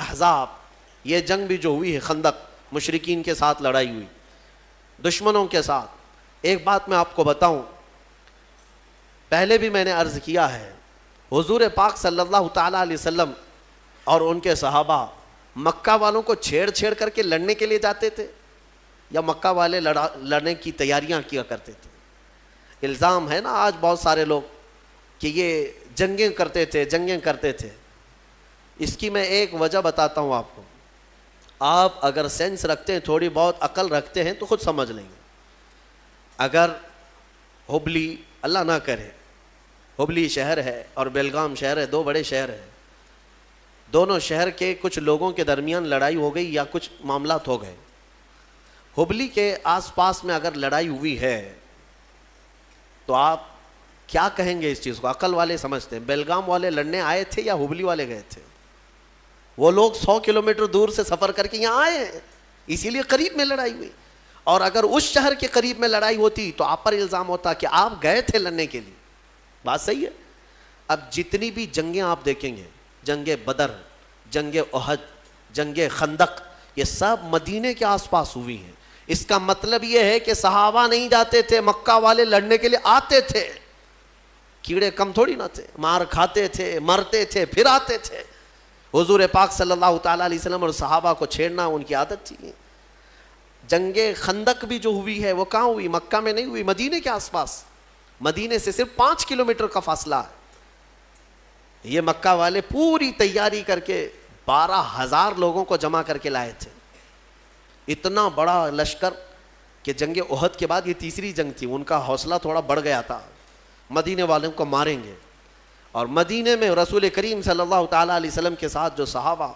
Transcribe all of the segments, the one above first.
احزاب، یہ جنگ بھی جو ہوئی ہے خندق، مشرکین کے ساتھ لڑائی ہوئی دشمنوں کے ساتھ. ایک بات میں آپ کو بتاؤں، پہلے بھی میں نے عرض کیا ہے، حضور پاک صلی اللہ تعالیٰ علیہ وسلم اور ان کے صحابہ مکہ والوں کو چھیڑ چھیڑ کر کے لڑنے کے لیے جاتے تھے یا مکہ والے لڑنے کی تیاریاں کیا کرتے تھے؟ الزام ہے نا آج بہت سارے لوگ کہ یہ جنگیں کرتے تھے. اس کی میں ایک وجہ بتاتا ہوں آپ کو. آپ اگر سینس رکھتے ہیں، تھوڑی بہت عقل رکھتے ہیں تو خود سمجھ لیں گے. اگر ہبلی، اللہ نہ کرے، ہبلی شہر ہے اور بیلگام شہر ہے، دو بڑے شہر ہیں، دونوں شہر کے کچھ لوگوں کے درمیان لڑائی ہو گئی یا کچھ معاملات ہو گئے. ہبلی کے آس پاس میں اگر لڑائی ہوئی ہے تو آپ کیا کہیں گے اس چیز کو؟ عقل والے سمجھتے ہیں بیلگام والے لڑنے آئے تھے یا ہبلی والے گئے تھے؟ وہ لوگ 100 کلومیٹر دور سے سفر کر کے یہاں آئے ہیں، اسی لیے قریب میں لڑائی ہوئی. اور اگر اس شہر کے قریب میں لڑائی ہوتی تو آپ پر الزام ہوتا کہ آپ گئے تھے لڑنے کے لیے. بات صحیح ہے. اب جتنی بھی جنگیں آپ دیکھیں گے، جنگ بدر، جنگ احد، جنگ خندق، یہ سب مدینے کے آس پاس ہوئی ہیں. اس کا مطلب یہ ہے کہ صحابہ نہیں جاتے تھے، مکہ والے لڑنے کے لیے آتے تھے. کیڑے کم تھوڑی نہ تھے، مار کھاتے تھے، مرتے تھے، پھر آتے تھے. حضور پاک صلی اللہ تعالیٰ علیہ وسلم اور صحابہ کو چھیڑنا ان کی عادت تھی. جنگ خندق بھی جو ہوئی ہے وہ کہاں ہوئی؟ مکہ میں نہیں ہوئی، مدینے کے آس پاس. مدینے سے صرف 5 کلومیٹر کا فاصلہ ہے. یہ مکہ والے پوری تیاری کر کے 12,000 لوگوں کو جمع کر کے لائے تھے. اتنا بڑا لشکر کہ جنگ احد کے بعد یہ تیسری جنگ تھی. ان کا حوصلہ تھوڑا بڑھ گیا تھا، مدینے والوں کو ماریں گے. اور مدینے میں رسول کریم صلی اللہ تعالیٰ علیہ وسلم کے ساتھ جو صحابہ،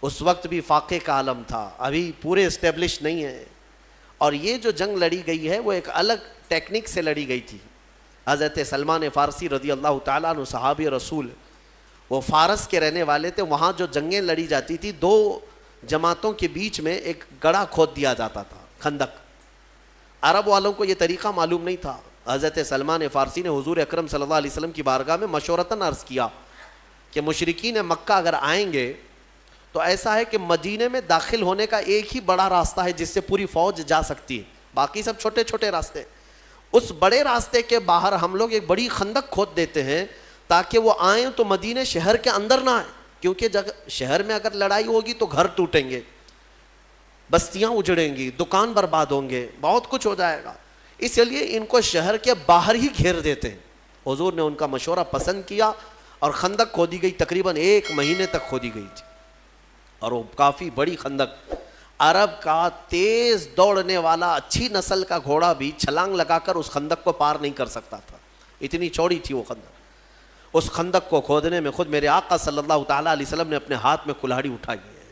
اس وقت بھی فاقے کا عالم تھا، ابھی پورے اسٹیبلش نہیں ہے. اور یہ جو جنگ لڑی گئی ہے وہ ایک الگ ٹیکنک سے لڑی گئی تھی. حضرت سلمان فارسی رضی اللہ تعالیٰ عنہ صحابی رسول، وہ فارس کے رہنے والے تھے. وہاں جو جنگیں لڑی جاتی تھی، 2 جماعتوں کے بیچ میں ایک گڑھا کھود دیا جاتا تھا، خندق. عرب والوں کو یہ طریقہ معلوم نہیں تھا. حضرت سلمان فارسی نے حضور اکرم صلی اللہ علیہ وسلم کی بارگاہ میں مشورتاً عرض کیا کہ مشرکین مکہ اگر آئیں گے تو ایسا ہے کہ مدینے میں داخل ہونے کا ایک ہی بڑا راستہ ہے جس سے پوری فوج جا سکتی ہے، باقی سب چھوٹے چھوٹے راستے. اس بڑے راستے کے باہر ہم لوگ ایک بڑی خندق کھود دیتے ہیں تاکہ وہ آئیں تو مدینے شہر کے اندر نہ آئیں، کیونکہ شہر میں اگر لڑائی ہوگی تو گھر ٹوٹیں گے، بستیاں اجڑیں گی، دکان برباد ہوں گے، بہت کچھ ہو جائے گا. اس لیے ان کو شہر کے باہر ہی گھیر دیتے ہیں. حضور نے ان کا مشورہ پسند کیا اور خندق کھودی گئی. تقریباً 1 مہینے تک کھودی گئی تھی اور وہ کافی بڑی خندق. عرب کا تیز دوڑنے والا اچھی نسل کا گھوڑا بھی چھلانگ لگا کر اس خندق کو پار نہیں کر سکتا تھا، اتنی چوڑی تھی وہ خندق. اس خندق کو کھودنے میں خود میرے آقا صلی اللہ تعالیٰ علیہ وسلم نے اپنے ہاتھ میں کلہاڑی اٹھائی ہے.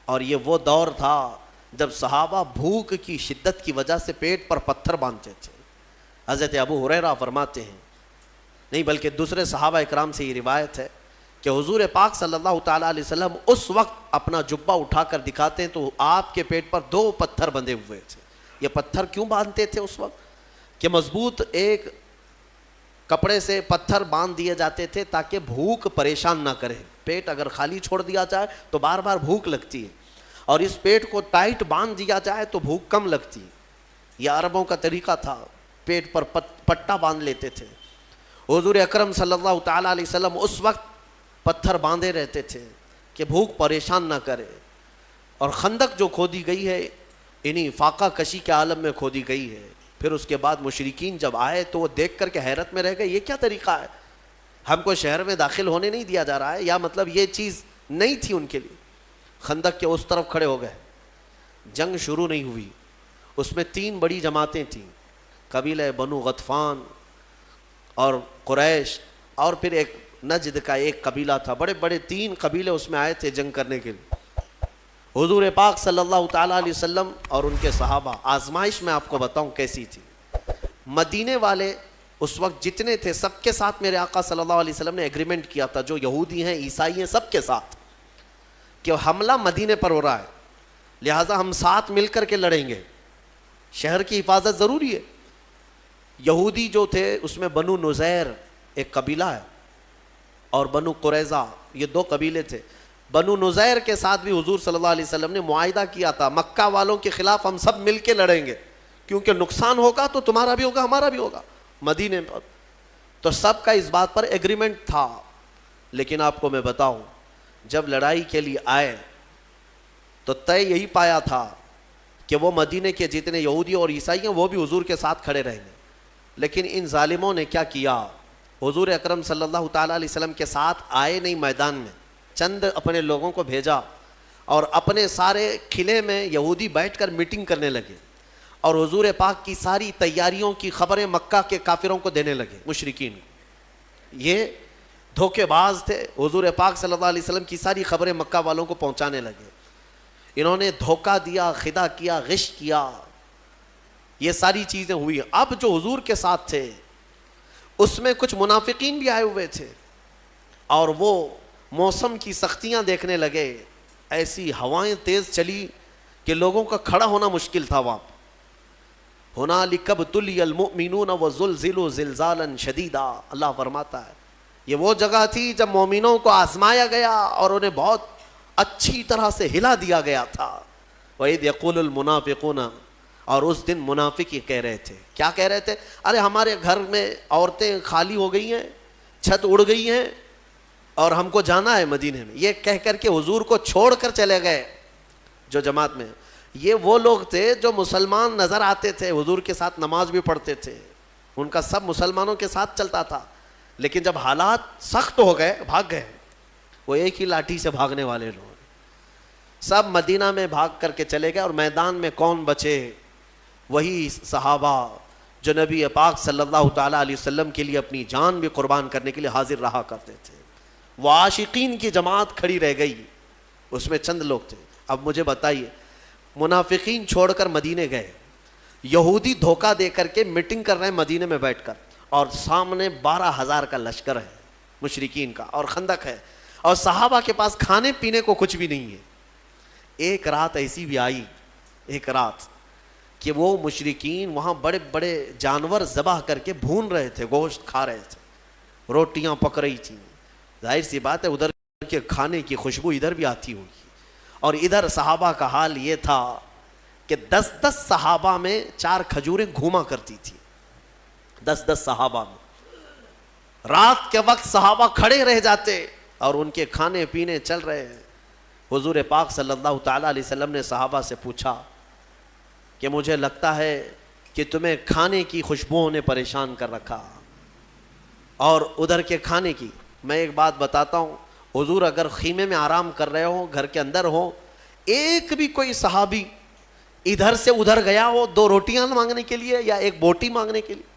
اور یہ وہ دور تھا جب صحابہ بھوک کی شدت کی وجہ سے پیٹ پر پتھر باندھتے تھے. حضرت ابو ہریرہ فرماتے ہیں، نہیں بلکہ دوسرے صحابہ اکرام سے یہ روایت ہے کہ حضور پاک صلی اللہ تعالیٰ علیہ وسلم اس وقت اپنا جبہ اٹھا کر دکھاتے ہیں تو آپ کے پیٹ پر 2 پتھر بندھے ہوئے تھے. یہ پتھر کیوں باندھتے تھے اس وقت؟ کہ مضبوط ایک کپڑے سے پتھر باندھ دیے جاتے تھے تاکہ بھوک پریشان نہ کرے. پیٹ اگر خالی چھوڑ دیا جائے تو بار بار بھوک لگتی ہے، اور اس پیٹ کو ٹائٹ باندھ دیا جائے تو بھوک کم لگتی. یہ عربوں کا طریقہ تھا، پیٹ پر پٹا باندھ لیتے تھے. حضور اکرم صلی اللہ تعالیٰ علیہ وسلم اس وقت پتھر باندھے رہتے تھے کہ بھوک پریشان نہ کرے. اور خندق جو کھودی گئی ہے انہی فاقہ کشی کے عالم میں کھودی گئی ہے. پھر اس کے بعد مشرکین جب آئے تو وہ دیکھ کر کے حیرت میں رہ گئے، یہ کیا طریقہ ہے؟ ہم کو شہر میں داخل ہونے نہیں دیا جا رہا ہے، یا مطلب یہ چیز نہیں تھی ان کے لیے. خندق کے اس طرف کھڑے ہو گئے. جنگ شروع نہیں ہوئی. اس میں 3 بڑی جماعتیں تھیں، قبیلہ بنو غطفان اور قریش، اور پھر ایک نجد کا ایک قبیلہ تھا. بڑے بڑے 3 قبیلے اس میں آئے تھے جنگ کرنے کے لیے. حضور پاک صلی اللہ تعالیٰ علیہ وسلم اور ان کے صحابہ، آزمائش میں آپ کو بتاؤں کیسی تھی. مدینے والے اس وقت جتنے تھے سب کے ساتھ میرے آقا صلی اللہ علیہ وسلم نے ایگریمنٹ کیا تھا، جو یہودی ہیں عیسائی ہیں سب کے ساتھ، کہ حملہ مدینے پر ہو رہا ہے، لہٰذا ہم ساتھ مل کر کے لڑیں گے، شہر کی حفاظت ضروری ہے. یہودی جو تھے اس میں بنو نذیر ایک قبیلہ ہے اور بنو قریظہ، یہ 2 قبیلے تھے. بنو نزیر کے ساتھ بھی حضور صلی اللہ علیہ وسلم نے معاہدہ کیا تھا، مکہ والوں کے خلاف ہم سب مل کے لڑیں گے، کیونکہ نقصان ہوگا تو تمہارا بھی ہوگا ہمارا بھی ہوگا مدینے پر. تو سب کا اس بات پر ایگریمنٹ تھا. لیکن آپ کو میں بتاؤں، جب لڑائی کے لیے آئے تو طے یہی پایا تھا کہ وہ مدینے کے جتنے یہودی اور عیسائی ہیں وہ بھی حضور کے ساتھ کھڑے رہیں گے. لیکن ان ظالموں نے کیا کیا، حضور اکرم صلی اللہ تعالیٰ علیہ وسلم کے ساتھ آئے نہیں میدان میں، چند اپنے لوگوں کو بھیجا اور اپنے سارے قلعے میں یہودی بیٹھ کر میٹنگ کرنے لگے اور حضور پاک کی ساری تیاریوں کی خبریں مکہ کے کافروں کو دینے لگے. مشرکین یہ دھوکے باز تھے، حضور پاک صلی اللہ علیہ وسلم کی ساری خبریں مکہ والوں کو پہنچانے لگے. انہوں نے دھوکہ دیا، خدا کیا، غش کیا، یہ ساری چیزیں ہوئی. اب جو حضور کے ساتھ تھے اس میں کچھ منافقین بھی آئے ہوئے تھے اور وہ موسم کی سختیاں دیکھنے لگے. ایسی ہوائیں تیز چلی کہ لوگوں کا کھڑا ہونا مشکل تھا وہاں. ہنالک ابتلی المؤمنون وزلزلوا زلزالا شدیدا، اللہ فرماتا ہے یہ وہ جگہ تھی جب مومنوں کو آزمایا گیا اور انہیں بہت اچھی طرح سے ہلا دیا گیا تھا. وَإِذْ يَقُولُ الْمُنَافِقُونَ، اور اس دن منافق یہ کہہ رہے تھے، کیا کہہ رہے تھے؟ ارے ہمارے گھر میں عورتیں خالی ہو گئی ہیں، چھت اڑ گئی ہیں اور ہم کو جانا ہے مدینے میں. یہ کہہ کر کے حضور کو چھوڑ کر چلے گئے. جو جماعت میں یہ وہ لوگ تھے جو مسلمان نظر آتے تھے، حضور کے ساتھ نماز بھی پڑھتے تھے، ان کا سب مسلمانوں کے ساتھ چلتا تھا. لیکن جب حالات سخت ہو گئے بھاگ گئے. وہ ایک ہی لاٹھی سے بھاگنے والے لوگ سب مدینہ میں بھاگ کر کے چلے گئے. اور میدان میں کون بچے؟ وہی صحابہ جو نبی پاک صلی اللہ تعالیٰ علیہ وسلم کے لیے اپنی جان بھی قربان کرنے کے لیے حاضر رہا کرتے تھے. وہ عاشقین کی جماعت کھڑی رہ گئی، اس میں چند لوگ تھے. اب مجھے بتائیے، منافقین چھوڑ کر مدینے گئے، یہودی دھوکہ دے کر کے میٹنگ کر رہے ہیں مدینے میں بیٹھ کر، اور سامنے 12,000 کا لشکر ہے مشرکین کا اور خندق ہے، اور صحابہ کے پاس کھانے پینے کو کچھ بھی نہیں ہے. ایک رات ایسی بھی آئی، ایک رات کہ وہ مشرکین وہاں بڑے بڑے جانور ذبح کر کے بھون رہے تھے، گوشت کھا رہے تھے، روٹیاں پک رہی تھیں. ظاہر سی بات ہے ادھر کے کھانے کی خوشبو ادھر بھی آتی ہوگی. اور ادھر صحابہ کا حال یہ تھا کہ 10 صحابہ میں 4 کھجوریں گھوما کرتی تھی. 10 صحابہ میں رات کے وقت صحابہ کھڑے رہ جاتے اور ان کے کھانے پینے چل رہے ہیں. حضور پاک صلی اللہ تعالیٰ علیہ وسلم نے صحابہ سے پوچھا کہ مجھے لگتا ہے کہ تمہیں کھانے کی خوشبوؤں نے پریشان کر رکھا اور ادھر کے کھانے کی. میں ایک بات بتاتا ہوں، حضور اگر خیمے میں آرام کر رہے ہو، گھر کے اندر ہو، ایک بھی کوئی صحابی ادھر سے ادھر گیا ہو 2 روٹیاں مانگنے کے لیے یا 1 بوٹی مانگنے کے لیے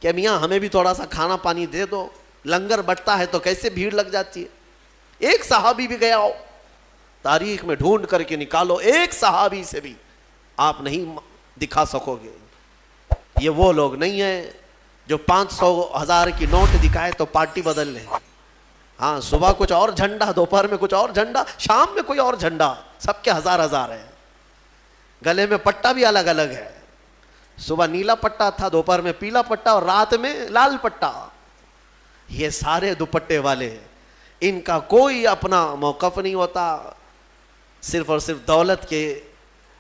کہ میاں ہمیں بھی تھوڑا سا کھانا پانی دے دو، لنگر بٹتا ہے تو کیسے بھیڑ لگ جاتی ہے، ایک صحابی بھی گیا ہو، تاریخ میں ڈھونڈ کر کے نکالو، ایک صحابی سے بھی آپ نہیں دکھا سکو گے. یہ وہ لوگ نہیں ہیں جو 500,000 کی نوٹ دکھائے تو پارٹی بدل لیں. ہاں صبح کچھ اور جھنڈا، دوپہر میں کچھ اور جھنڈا، شام میں کوئی اور جھنڈا، سب کے 1000 ہیں. گلے میں پٹا بھی الگ الگ ہے، صبح نیلا پٹا تھا، دوپہر میں پیلا پٹا اور رات میں لال پٹا. یہ سارے دوپٹے والے ہیں، ان کا کوئی اپنا موقف نہیں ہوتا، صرف اور صرف دولت کے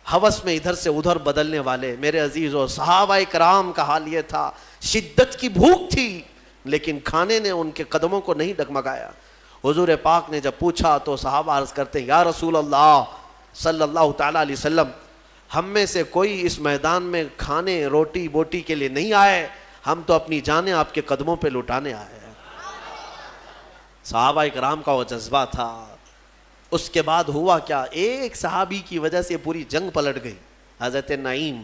ہوس میں ادھر سے ادھر بدلنے والے. میرے عزیزو، صحابہ کرام کا حال یہ تھا، شدت کی بھوک تھی لیکن کھانے نے ان کے قدموں کو نہیں ڈگمگایا. حضور پاک نے جب پوچھا تو صحابہ عرض کرتے ہیں، یا رسول اللہ صلی اللہ تعالیٰ علیہ وسلم، ہم میں سے کوئی اس میدان میں کھانے روٹی بوٹی کے لیے نہیں آئے، ہم تو اپنی جانیں آپ کے قدموں پہ لٹانے آئے ہیں. صحابہ کرام کا وہ جذبہ تھا. اس کے بعد ہوا کیا، ایک صحابی کی وجہ سے پوری جنگ پلٹ گئی. حضرت نعیم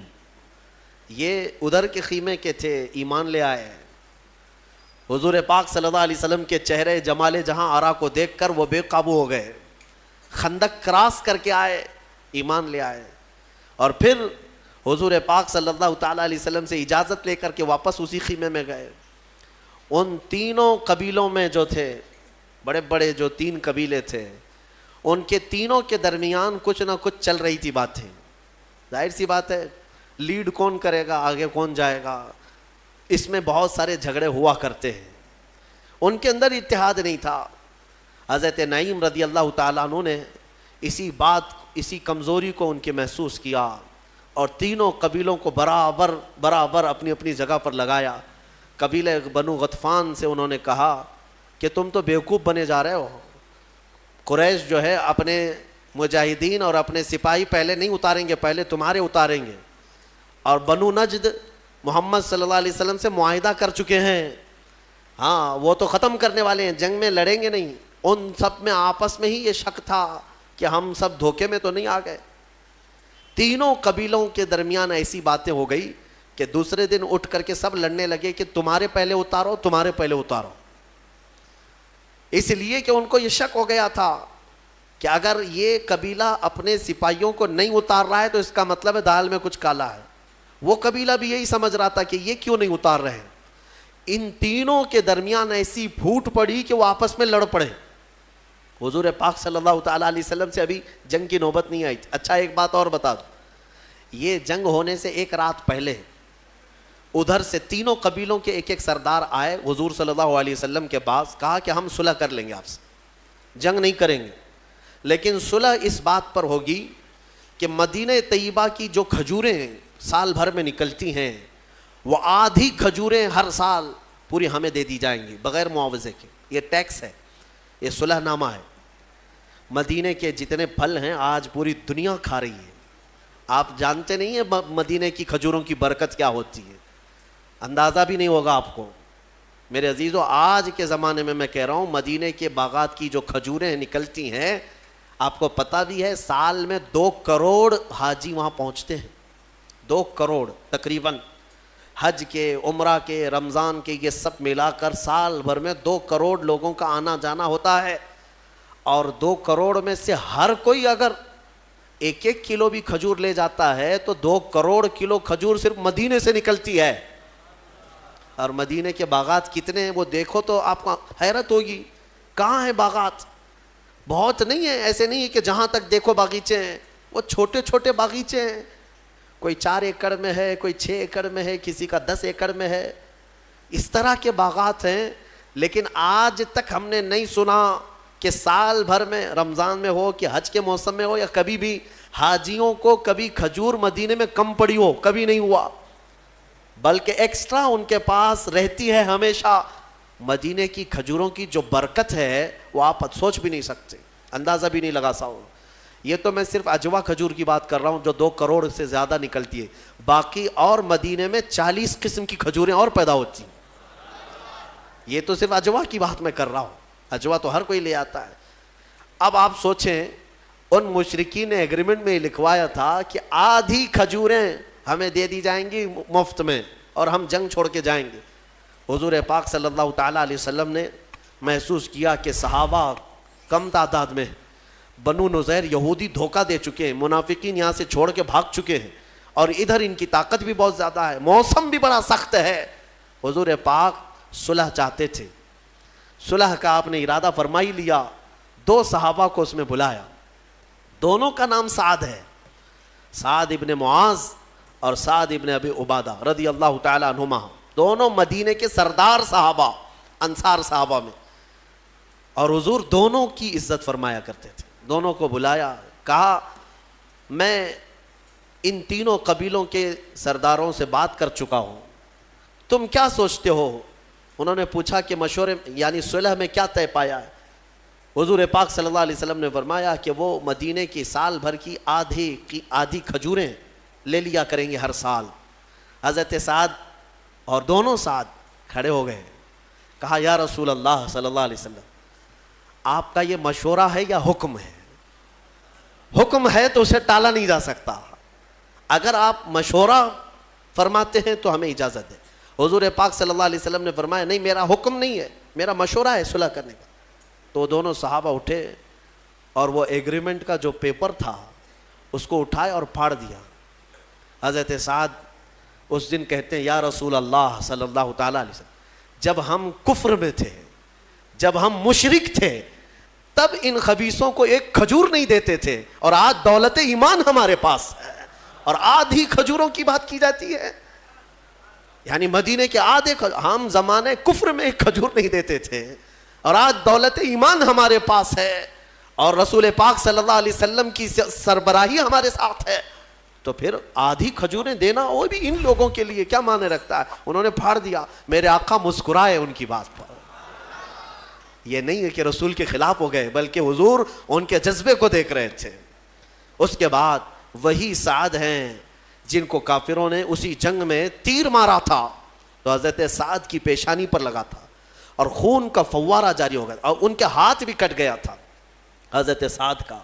یہ ادھر کے خیمے کے تھے، ایمان لے آئے. حضور پاک صلی اللہ علیہ وسلم کے چہرے جمال جہاں آرا کو دیکھ کر وہ بے قابو ہو گئے، خندق کراس کر کے آئے، ایمان لے آئے. اور پھر حضور پاک صلی اللہ تعالیٰ علیہ وسلم سے اجازت لے کر کے واپس اسی خیمے میں گئے. ان تینوں قبیلوں میں جو تھے، بڑے بڑے جو 3 قبیلے تھے، ان کے تینوں کے درمیان کچھ نہ کچھ چل رہی تھی باتیں. ظاہر سی بات ہے، لیڈ کون کرے گا، آگے کون جائے گا، اس میں بہت سارے جھگڑے ہوا کرتے ہیں. ان کے اندر اتحاد نہیں تھا. حضرت نعیم رضی اللہ تعالیٰ عنہ نے اسی کمزوری کو ان کے محسوس کیا اور تینوں قبیلوں کو برابر اپنی اپنی جگہ پر لگایا. قبیلہ بنو غطفان سے انہوں نے کہا کہ تم تو بیوقوف بنے جا رہے ہو. قریش جو ہے اپنے مجاہدین اور اپنے سپاہی پہلے نہیں اتاریں گے، پہلے تمہارے اتاریں گے. اور بنو نجد محمد صلی اللہ علیہ وسلم سے معاہدہ کر چکے ہیں، ہاں وہ تو ختم کرنے والے ہیں، جنگ میں لڑیں گے نہیں. ان سب میں آپس میں ہی یہ شک تھا کہ ہم سب دھوکے میں تو نہیں آ گئے. تینوں قبیلوں کے درمیان ایسی باتیں ہو گئی کہ دوسرے دن اٹھ کر کے سب لڑنے لگے کہ تمہارے پہلے اتارو، تمہارے پہلے اتارو. اس لیے کہ ان کو یہ شک ہو گیا تھا کہ اگر یہ قبیلہ اپنے سپاہیوں کو نہیں اتار رہا ہے تو اس کا مطلب ہے دال میں کچھ کالا ہے. وہ قبیلہ بھی یہی سمجھ رہا تھا کہ یہ کیوں نہیں اتار رہے ہیں. ان تینوں کے درمیان ایسی پھوٹ پڑی کہ وہ آپس میں لڑ پڑے. حضور پاک صلی اللہ تعالیٰ علیہ وسلم سے ابھی جنگ کی نوبت نہیں آئی. اچھا ایک بات اور بتا دوں، یہ جنگ ہونے سے ایک رات پہلے ادھر سے تینوں قبیلوں کے ایک سردار آئے حضور صلی اللہ علیہ وسلم کے پاس، کہا کہ ہم صلح کر لیں گے آپ سے، جنگ نہیں کریں گے، لیکن صلح اس بات پر ہوگی کہ مدینہ طیبہ کی جو کھجوریں سال بھر میں نکلتی ہیں وہ آدھی کھجوریں ہر سال پوری ہمیں دے دی جائیں گی بغیر معاوضے کے. یہ ٹیکس ہے، یہ صلح نامہ ہے. مدینے کے جتنے پھل ہیں آج پوری دنیا کھا رہی ہے. آپ جانتے نہیں ہیں مدینے کی کھجوروں کی برکت کیا ہوتی ہے، اندازہ بھی نہیں ہوگا آپ کو. میرے عزیزو آج کے زمانے میں کہہ رہا ہوں مدینے کے باغات کی جو کھجوریں نکلتی ہیں، آپ کو پتہ بھی ہے سال میں 2 کروڑ حاجی وہاں پہنچتے ہیں. 2 کروڑ تقریباً حج کے، عمرہ کے، رمضان کے، یہ سب ملا کر سال بھر میں 2 کروڑ لوگوں کا آنا جانا ہوتا ہے. اور 2 کروڑ میں سے ہر کوئی اگر 1 کلو بھی کھجور لے جاتا ہے تو 2 کروڑ کلو کھجور صرف مدینے سے نکلتی ہے. اور مدینے کے باغات کتنے ہیں وہ دیکھو تو آپ کو حیرت ہوگی. کہاں ہیں باغات؟ بہت نہیں ہے، ایسے نہیں ہے کہ جہاں تک دیکھو باغیچے ہیں. وہ چھوٹے چھوٹے باغیچے ہیں، کوئی 4 ایکڑ میں ہے، کوئی 6 ایکڑ میں ہے، کسی کا 10 ایکڑ میں ہے. اس طرح کے باغات ہیں. لیکن آج تک ہم نے نہیں سنا کہ سال بھر میں، رمضان میں ہو کہ حج کے موسم میں ہو یا کبھی بھی، حاجیوں کو کبھی کھجور مدینے میں کم پڑی ہو. کبھی نہیں ہوا، بلکہ ایکسٹرا ان کے پاس رہتی ہے ہمیشہ. مدینے کی کھجوروں کی جو برکت ہے وہ آپ سوچ بھی نہیں سکتے، اندازہ بھی نہیں لگا سکتے. یہ تو میں صرف اجوا کھجور کی بات کر رہا ہوں جو 2 کروڑ سے زیادہ نکلتی ہے. باقی اور مدینے میں 40 قسم کی کھجوریں اور پیدا ہوتی ہیں. یہ تو صرف اجوا کی بات میں کر رہا ہوں، اجوا تو ہر کوئی لے آتا ہے. اب آپ سوچیں ان مشرکین نے ایگریمنٹ میں لکھوایا تھا کہ آدھی کھجوریں ہمیں دے دی جائیں گی مفت میں اور ہم جنگ چھوڑ کے جائیں گے. حضور پاک صلی اللہ تعالیٰ علیہ وسلم نے محسوس کیا کہ صحابہ کم تعداد میں، بنو نذیر یہودی دھوکہ دے چکے ہیں، منافقین یہاں سے چھوڑ کے بھاگ چکے ہیں، اور ادھر ان کی طاقت بھی بہت زیادہ ہے، موسم بھی بڑا سخت ہے. حضور پاک صلح چاہتے تھے. صلح کا آپ نے ارادہ فرما ہی لیا. 2 صحابہ کو اس میں بلایا، دونوں کا نام سعد ہے، سعد ابن معاذ اور سعد ابن ابی عبادہ رضی اللہ تعالی عنہما. دونوں مدینے کے سردار صحابہ، انصار صحابہ میں. اور حضور دونوں کی عزت فرمایا کرتے تھے. دونوں کو بلایا، کہا میں ان تینوں قبیلوں کے سرداروں سے بات کر چکا ہوں، تم کیا سوچتے ہو؟ انہوں نے پوچھا کہ مشورے یعنی صلح میں کیا طے پایا ہے؟ حضور پاک صلی اللہ علیہ وسلم نے فرمایا کہ وہ مدینے کی سال بھر کی آدھی کھجوریں لے لیا کریں گے ہر سال. حضرت سعد اور دونوں سعد کھڑے ہو گئے، کہا یا رسول اللہ صلی اللہ علیہ وسلم آپ کا یہ مشورہ ہے یا حکم ہے؟ حکم ہے تو اسے ٹالا نہیں جا سکتا. اگر آپ مشورہ فرماتے ہیں تو ہمیں اجازت ہے. حضور پاک صلی اللہ علیہ وسلم نے فرمایا نہیں، میرا حکم نہیں ہے، میرا مشورہ ہے صلح کرنے کا. تو دونوں صحابہ اٹھے اور وہ ایگریمنٹ کا جو پیپر تھا اس کو اٹھائے اور پھاڑ دیا. حضرت سعد اس دن کہتے ہیں یا رسول اللہ صلی اللہ تعالیٰ علیہ وسلم، جب ہم کفر میں تھے، جب ہم مشرک تھے، تب ان خبیثوں کو ایک کھجور نہیں دیتے تھے، اور آج دولت ایمان ہمارے پاس ہے اور آدھی کھجوروں کی بات کی جاتی ہے. یعنی مدینے کے آدھے، ہم زمانے کفر میں ایک کھجور نہیں دیتے تھے، اور آج دولت ایمان ہمارے پاس ہے اور رسول پاک صلی اللہ علیہ وسلم کی سربراہی ہمارے ساتھ ہے، تو پھر آدھی کھجوریں دینا وہ بھی ان لوگوں کے لیے کیا معنی رکھتا ہے؟ انہوں نے پھاڑ دیا. میرے آقا مسکرائے ان کی بات پر. یہ نہیں ہے کہ رسول کے خلاف ہو گئے، بلکہ حضور ان کے جذبے کو دیکھ رہے تھے. اس کے بعد وہی سعد ہیں جن کو کافروں نے اسی جنگ میں تیر مارا تھا، تو حضرت سعد کی پیشانی پر لگا تھا اور خون کا فوارہ جاری ہو گیا اور ان کے ہاتھ بھی کٹ گیا تھا حضرت سعد کا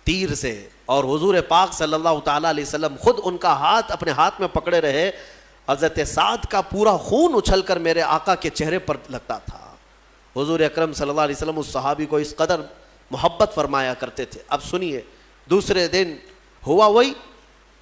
تیر سے. اور حضور پاک صلی اللہ تعالیٰ علیہ وسلم خود ان کا ہاتھ اپنے ہاتھ میں پکڑے رہے. حضرت سعد کا پورا خون اچھل کر میرے آقا کے چہرے پر لگتا تھا. حضور اکرم صلی اللہ علیہ وسلم اس صحابی کو اس قدر محبت فرمایا کرتے تھے. اب سنیے، دوسرے دن ہوا وہی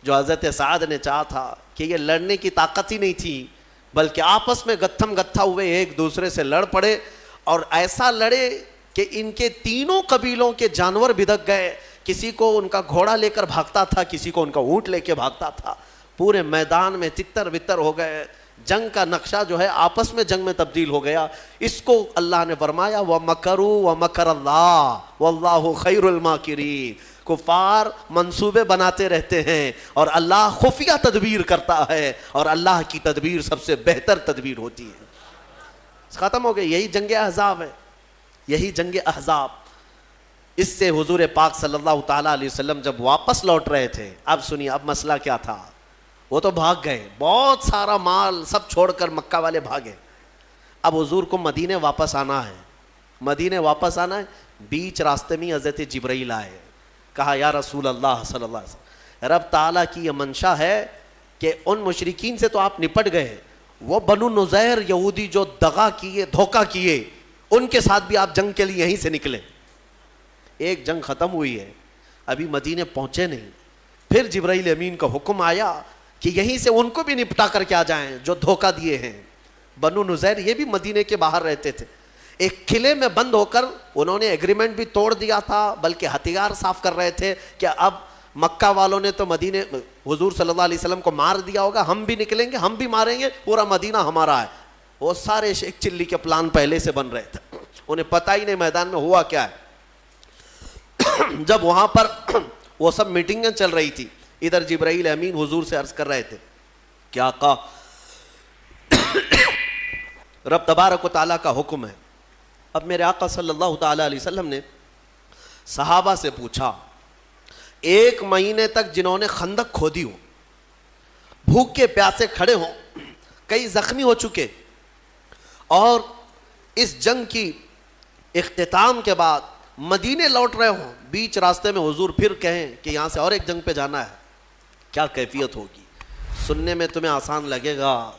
جو حضرت سعد نے چاہا تھا کہ یہ لڑنے کی طاقت ہی نہیں تھی، بلکہ آپس میں گتھم گتھا ہوئے ایک دوسرے سے لڑ پڑے اور ایسا لڑے کہ ان کے تینوں قبیلوں کے جانور بھدک گئے. کسی کو ان کا گھوڑا لے کر بھاگتا تھا، کسی کو ان کا اونٹ لے کے بھاگتا تھا. پورے میدان میں تتر بتر ہو گئے. جنگ کا نقشہ جو ہے آپس میں جنگ میں تبدیل ہو گیا. اس کو اللہ نے فرمایا وَمَكَرُوا وَمَكَرَ اللَّهُ وَاللَّهُ خَيْرُ الْمَاكِرِينَ. کفار منصوبے بناتے رہتے ہیں اور اللہ خفیہ تدبیر کرتا ہے، اور اللہ کی تدبیر سب سے بہتر تدبیر ہوتی ہے. ختم ہو گئی. یہی جنگ احزاب ہے، یہی جنگ احزاب. اس سے حضور پاک صلی اللہ تعالیٰ علیہ وسلم جب واپس لوٹ رہے تھے، اب سنیے اب مسئلہ کیا تھا. وہ تو بھاگ گئے، بہت سارا مال سب چھوڑ کر مکہ والے بھاگے. اب حضور کو مدینے واپس آنا ہے، مدینے واپس آنا ہے. بیچ راستے میں حضرت جبرائیل آئے. کہا یا رسول اللہ صلی اللہ علیہ وسلم، رب تعالیٰ کی یہ منشا ہے کہ ان مشرکین سے تو آپ نپٹ گئے، وہ بنو نذیر یہودی جو دغا کیے، دھوکہ کیے، ان کے ساتھ بھی آپ جنگ کے لیے یہیں سے نکلے. ایک جنگ ختم ہوئی ہے، ابھی مدینے پہنچے نہیں. پھر جبرائیل امین کا حکم آیا کہ یہیں سے ان کو بھی نپٹا کر کے آ جائیں جو دھوکہ دیے ہیں. بنو نذیر یہ بھی مدینے کے باہر رہتے تھے. ایک قلعے میں بند ہو کر انہوں نے ایگریمنٹ بھی توڑ دیا تھا، بلکہ ہتھیار صاف کر رہے تھے کہ اب مکہ والوں نے تو مدینے حضور صلی اللہ علیہ وسلم کو مار دیا ہوگا، ہم بھی نکلیں گے، ہم بھی ماریں گے، پورا مدینہ ہمارا ہے. وہ سارے شیخ چلی کے پلان پہلے سے بن رہے تھے، انہیں پتہ ہی نہیں میدان میں ہوا کیا ہے. جب وہاں پر وہ سب میٹنگیں چل رہی تھی، ادھر جبرائیل امین حضور سے عرض کر رہے تھے کہ آقا رب تبارک و تعالیٰ کا حکم ہے. اب میرے آقا صلی اللہ تعالیٰ علیہ وسلم نے صحابہ سے پوچھا، ایک مہینے تک جنہوں نے خندق کھودی ہو، بھوک کے پیاسے کھڑے ہوں، کئی زخمی ہو چکے، اور اس جنگ کی اختتام کے بعد مدینے لوٹ رہے ہوں، بیچ راستے میں حضور پھر کہیں کہ یہاں سے اور ایک جنگ پہ جانا ہے، کیا کیفیت ہوگی؟ سننے میں تمہیں آسان لگے گا،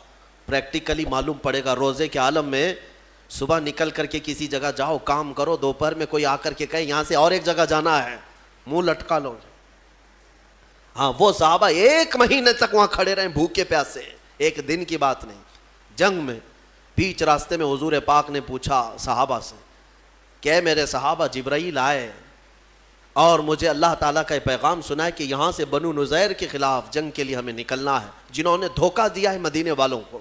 پریکٹیکلی معلوم پڑے گا. روزے کے عالم میں صبح نکل کر کے کسی جگہ جاؤ، کام کرو، دوپہر میں کوئی آ کر کے کہے یہاں سے اور ایک جگہ جانا ہے، منہ لٹکا لو. ہاں وہ صحابہ ایک مہینے تک وہاں کھڑے رہے بھوکے پیاسے، ایک دن کی بات نہیں. جنگ میں بیچ راستے میں حضور پاک نے پوچھا صحابہ سے کہ میرے صحابہ، جبرائیل آئے اور مجھے اللہ تعالیٰ کا پیغام سنا ہے کہ یہاں سے بنو نذیر کے خلاف جنگ کے لیے ہمیں نکلنا ہے، جنہوں نے دھوکہ دیا ہے مدینے والوں کو،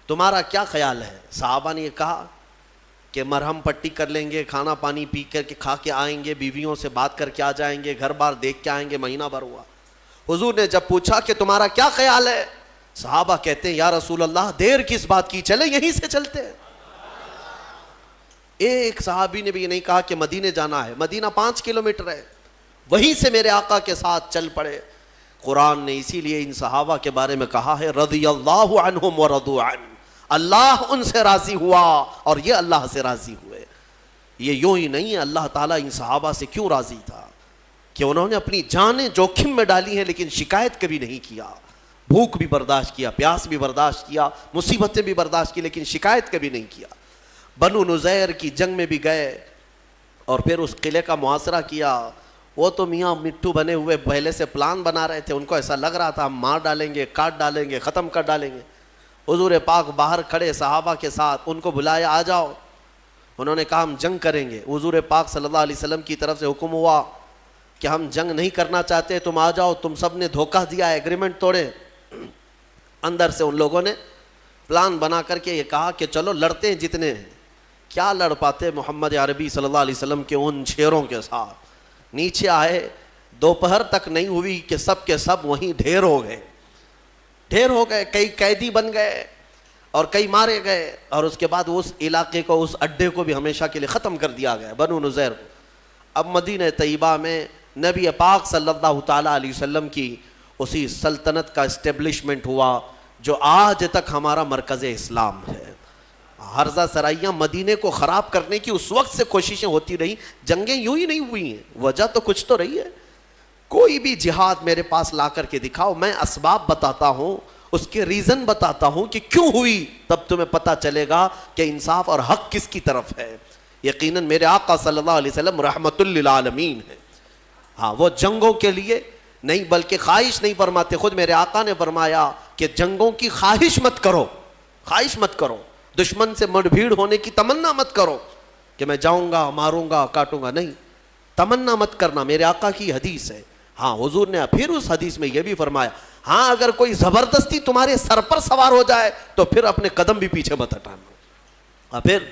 تمہارا کیا خیال ہے؟ صحابہ نے یہ کہا کہ مرہم پٹی کر لیں گے، کھانا پانی پی کر کے کھا کے آئیں گے، بیویوں سے بات کر کے آ جائیں گے، گھر بار دیکھ کے آئیں گے. مہینہ بھر ہوا. حضور نے جب پوچھا کہ تمہارا کیا خیال ہے، صحابہ کہتے ہیں یا رسول اللہ دیر کس بات کی، چلے یہیں سے چلتے ہیں. ایک صحابی نے بھی یہ نہیں کہا کہ مدینے جانا ہے، مدینہ 5 کلومیٹر ہے، وہیں سے میرے آقا کے ساتھ چل پڑے. قرآن نے اسی لیے ان صحابہ کے بارے میں کہا ہے رضی اللہ عنہم ورضوا عنہ، اللہ ان سے راضی ہوا اور یہ اللہ سے راضی ہوئے. یہ یوں ہی نہیں ہے، اللہ تعالیٰ ان صحابہ سے کیوں راضی تھا کہ انہوں نے اپنی جانیں جوخم میں ڈالی ہیں لیکن شکایت کبھی نہیں کیا. بھوک بھی برداشت کیا، پیاس بھی برداشت کیا، مصیبتیں بھی برداشت کی، لیکن شکایت کبھی نہیں کیا. بنو نذیر کی جنگ میں بھی گئے اور پھر اس قلعے کا محاصرہ کیا. وہ تو میاں مٹھو بنے ہوئے پہلے سے پلان بنا رہے تھے، ان کو ایسا لگ رہا تھا ہم مار ڈالیں گے، کاٹ ڈالیں گے، ختم کر ڈالیں گے. حضور پاک باہر کھڑے صحابہ کے ساتھ، ان کو بلایا آ جاؤ. انہوں نے کہا ہم جنگ کریں گے. حضور پاک صلی اللہ علیہ وسلم کی طرف سے حکم ہوا کہ ہم جنگ نہیں کرنا چاہتے، تم آ جاؤ، تم سب نے دھوکہ دیا، ایگریمنٹ توڑے. اندر سے ان لوگوں نے پلان بنا کر کے یہ کہا کہ چلو لڑتے ہیں جتنے ہیں. کیا لڑ پاتے محمد عربی صلی اللہ علیہ وسلم کے ان شیروں کے ساتھ. نیچے آئے, دوپہر تک نہیں ہوئی کہ سب کے سب وہیں ڈھیر ہو گئے, کئی قیدی بن گئے اور کئی مارے گئے, اور اس کے بعد اس علاقے کو, اس اڈے کو بھی ہمیشہ کے لیے ختم کر دیا گیا, بنو نذیر کو. اب مدینہ طیبہ میں نبی پاک صلی اللہ تعالیٰ علیہ وسلم کی اسی سلطنت کا اسٹیبلشمنٹ ہوا جو آج تک ہمارا مرکز اسلام ہے. حرزہ سرائیاں مدینے کو خراب کرنے کی اس وقت سے کوششیں ہوتی رہی, جنگیں یوں ہی نہیں ہوئی ہیں, وجہ تو کچھ تو رہی ہے. کوئی بھی جہاد میرے پاس لا کر کے دکھاؤ, میں اسباب بتاتا ہوں, اس کے ریزن بتاتا ہوں کہ کیوں ہوئی, تب تمہیں پتہ چلے گا کہ انصاف اور حق کس کی طرف ہے. یقیناً میرے آقا صلی اللہ علیہ وسلم رحمت للعالمین ہے. ہاں, وہ جنگوں کے لیے نہیں بلکہ خواہش نہیں فرماتے. خود میرے آقا نے فرمایا کہ جنگوں کی خواہش مت کرو, دشمن سے مڑ بھیڑ ہونے کی تمنا مت کرو کہ میں جاؤں گا, ماروں گا, کاٹوں گا, نہیں, تمنا مت کرنا. میرے آقا کی حدیث ہے. ہاں, حضور نے پھر اس حدیث میں یہ بھی فرمایا, ہاں اگر کوئی زبردستی تمہارے سر پر سوار ہو جائے تو پھر اپنے قدم بھی پیچھے مت ہٹانا, پھر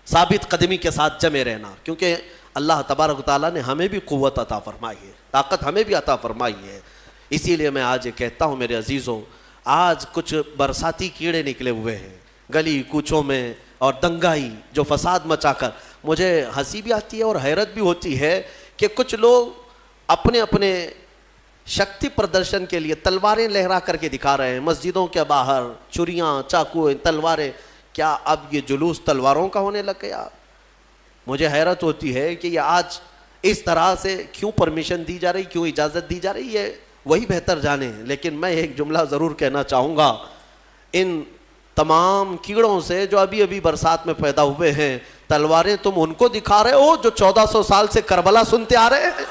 ثابت قدمی کے ساتھ جمے رہنا, کیونکہ اللہ تبارک و تعالیٰ نے ہمیں بھی قوت عطا فرمائی ہے, طاقت ہمیں بھی عطا فرمائی ہے. اسی لیے میں آج یہ کہتا ہوں میرے عزیزوں, آج کچھ برساتی کیڑے نکلے ہوئے ہیں گلی کوچوں میں, اور دنگائی جو فساد مچا کر, مجھے ہنسی بھی آتی ہے اور حیرت بھی ہوتی ہے کہ کچھ لوگ اپنے اپنے شکتی پردرشن کے لیے تلواریں لہرا کر کے دکھا رہے ہیں مسجدوں کے باہر, چھریاں, چاقو, تلواریں. کیا اب یہ جلوس تلواروں کا ہونے لگ گیا؟ مجھے حیرت ہوتی ہے کہ یہ آج اس طرح سے کیوں پرمیشن دی جا رہی, کیوں اجازت دی جا رہی ہے, وہی بہتر جانے. لیکن میں ایک جملہ ضرور کہنا چاہوں گا, ان تمام کیڑوں سے جو ابھی ابھی برسات میں پیدا ہوئے ہیں, تلواریں تم ان کو دکھا رہے ہو جو 1400 سال سے کربلا سنتے آ رہے ہیں.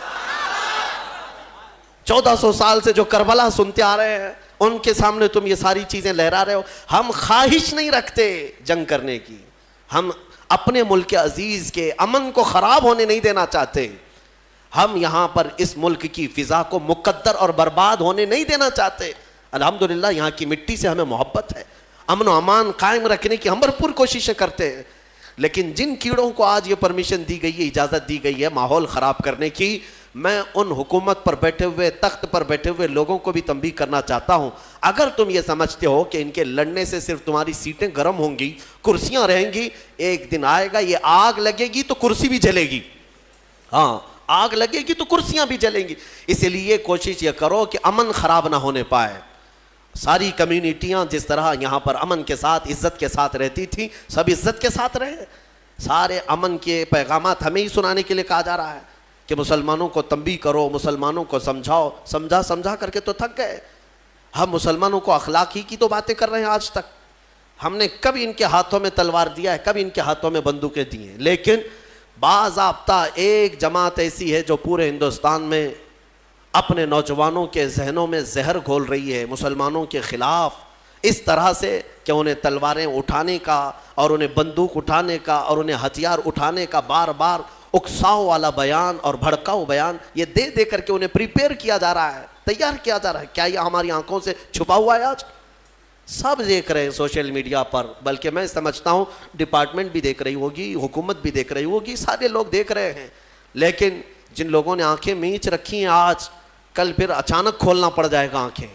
1400 سال سے جو کربلا سنتے آ رہے ہیں, ان کے سامنے تم یہ ساری چیزیں لہرا رہے ہو. ہم خواہش نہیں رکھتے جنگ کرنے کی, ہم اپنے ملک عزیز کے امن کو خراب ہونے نہیں دینا چاہتے. ہم یہاں پر اس ملک کی فضا کو مقدر اور برباد ہونے نہیں دینا چاہتے. الحمدللہ یہاں کی مٹی سے ہمیں محبت ہے, امن و امان قائم رکھنے کی ہم بھرپور کوششیں کرتے ہیں. لیکن جن کیڑوں کو آج یہ پرمیشن دی گئی ہے, اجازت دی گئی ہے ماحول خراب کرنے کی, میں ان حکومت پر بیٹھے ہوئے, تخت پر بیٹھے ہوئے لوگوں کو بھی تنبیہ کرنا چاہتا ہوں. اگر تم یہ سمجھتے ہو کہ ان کے لڑنے سے صرف تمہاری سیٹیں گرم ہوں گی, کرسیاں رہیں گی, ایک دن آئے گا یہ آگ لگے گی تو کرسی بھی جلے گی. ہاں, آگ لگے گی تو کرسیاں بھی جلیں گی. اس لیے کوشش یہ کرو کہ امن خراب نہ ہونے پائے. ساری کمیونٹیاں جس طرح یہاں پر امن کے ساتھ, عزت کے ساتھ رہتی تھی, سب عزت کے ساتھ رہے. سارے امن کے پیغامات ہمیں ہی سنانے کے لیے کہا جا رہا ہے کہ مسلمانوں کو تنبیہ کرو, مسلمانوں کو سمجھاؤ. سمجھا کر کے تو تھک گئے. ہم مسلمانوں کو اخلاق ہی کی تو باتیں کر رہے ہیں آج تک. ہم نے کب ان کے ہاتھوں میں تلوار دیا ہے, کب ان کے ہاتھوں میں بندوقیں دی ہیں. لیکن باضابطہ ایک جماعت ایسی ہے جو پورے ہندوستان میں اپنے نوجوانوں کے ذہنوں میں زہر گھول رہی ہے مسلمانوں کے خلاف, اس طرح سے کہ انہیں تلواریں اٹھانے کا اور انہیں بندوق اٹھانے کا اور انہیں ہتھیار اٹھانے کا بار بار اکساؤ والا بیان اور بھڑکاؤ بیان یہ دے دے کر کے انہیں پریپیئر کیا جا رہا ہے, تیار کیا جا رہا ہے. کیا یہ ہماری آنکھوں سے چھپا ہوا ہے؟ آج سب دیکھ رہے ہیں سوشل میڈیا پر, بلکہ میں سمجھتا ہوں ڈپارٹمنٹ بھی دیکھ رہی ہوگی, حکومت بھی دیکھ رہی ہوگی, سارے لوگ دیکھ رہے ہیں. لیکن جن لوگوں نے آنکھیں میچ رکھی ہیں, آج کل پھر اچانک کھولنا پڑ جائے گا آنکھیں.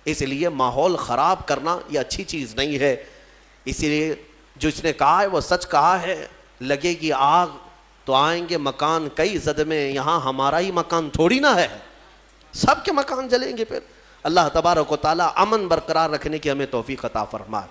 اس لیے ماحول خراب کرنا یہ اچھی چیز نہیں ہے. اسی لیے جو اس نے کہا ہے وہ سچ کہا ہے, لگے گی آگ تو آئیں گے مکان کئی زد میں, یہاں ہمارا ہی مکان تھوڑی نہ ہے, سب کے مکان جلیں گے. پھر اللہ تبارک و تعالی امن برقرار رکھنے کی ہمیں توفیق عطا فرمائے.